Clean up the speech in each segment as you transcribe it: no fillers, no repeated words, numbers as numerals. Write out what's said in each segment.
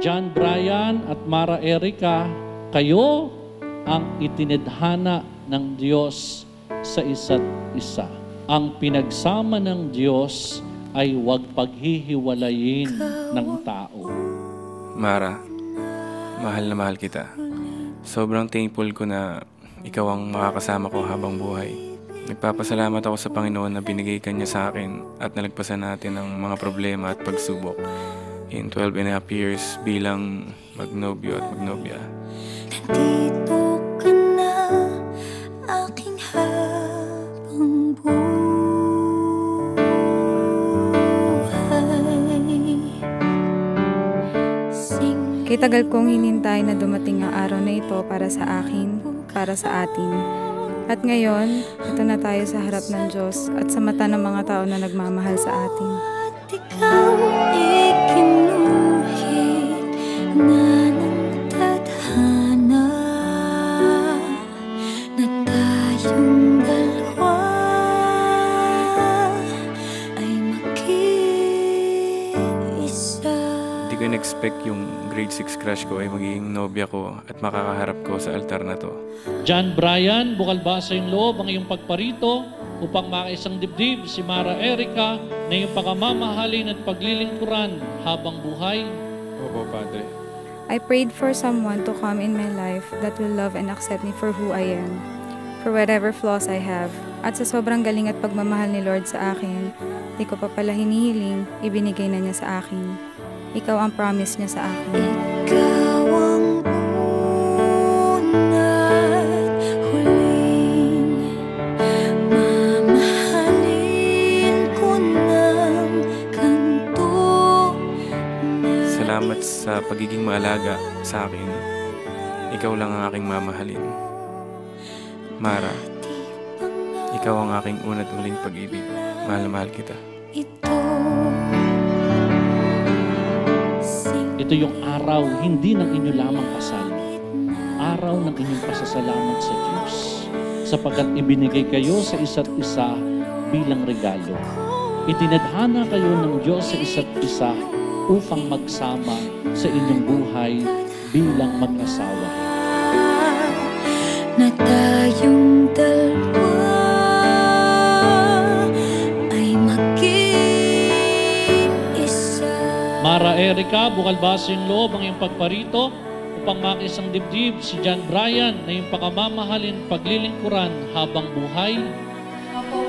John Brian at Mara Erica, kayo ang itinadhana ng Diyos sa isa't isa. Ang pinagsama ng Diyos ay huwag paghihiwalayin ng tao. Mara, mahal na mahal kita. Sobrang thankful ko na ikaw ang makakasama ko habang buhay. Nagpapasalamat ako sa Panginoon na binigay ka niya sa akin at nalagpasan natin ang mga problema at pagsubok in 12.5 years bilang magnobyo at magnobya. Nandito ka na, aking habang buhay. Kitagal kong hinintay na dumating ang araw na ito para sa akin, para sa atin. At ngayon, ito na tayo sa harap ng Diyos at sa mata ng mga tao na nagmamahal sa atin. At ikaw ikinuhit na ng tadhana na tayong dalawa ay mag-iisa. Hindi ko in-expect yung grade 6 crush ko ay magiging nobya ko at makakaharap ko sa altar na to. John Brian, bukal ba sa iyong loob ang iyong pagparito upang makaisang dibdib si Mara Erica na iyong pagmamahalin at paglilingkuran habang buhay? Opo, Padre. I prayed for someone to come in my life that will love and accept me for who I am, for whatever flaws I have. At sa sobrang galing at pagmamahal ni Lord sa akin, di ko pa pala hinihiling, ibinigay na niya sa akin. Ikaw ang promise niya sa akin. Ikaw ang una't huling mamahalin ko ng kanto na. Salamat sa pagiging maalaga sa akin. Ikaw lang ang aking mamahalin. Mara, ikaw ang aking una't huling pag-ibig. Mahal na mahal kita. Ito yung araw, hindi ng inyo lamang kasal. Araw ng inyong pasasalamat sa Diyos. Sapagkat ibinigay kayo sa isa't isa bilang regalo. Itinadhana kayo ng Diyos sa isa't isa upang magsama sa inyong buhay bilang mag-asawa. Na tayong dalawa ay maging isa. Mara Erica, bukal ba sa iyong loob ang iyong pagparito upang makisang dibdib si John Brian na iyong pagmamahalin, paglilingkuran habang buhay? Opo,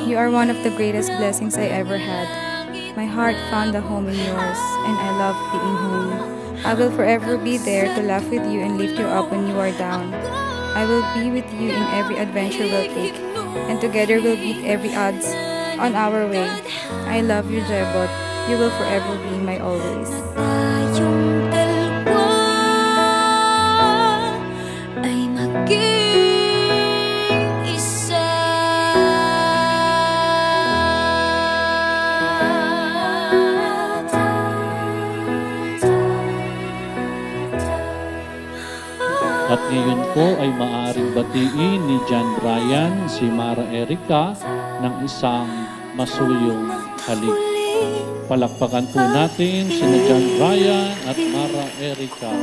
You are one of the greatest blessings I ever had. My heart found a home in yours, and I love being home. I will forever be there to laugh with you and lift you up when you are down. I will be with you in every adventure we'll take, and together we'll beat every odds on our way. I love you, Jebot. You will forever be my always. Tayong dalawa ay maging isa. At ngayon po ay maaaring batiin ni John Brian si Mara Erica ng isang masuyong halik. Palakpakan po natin sina John Brian at Mara Erica.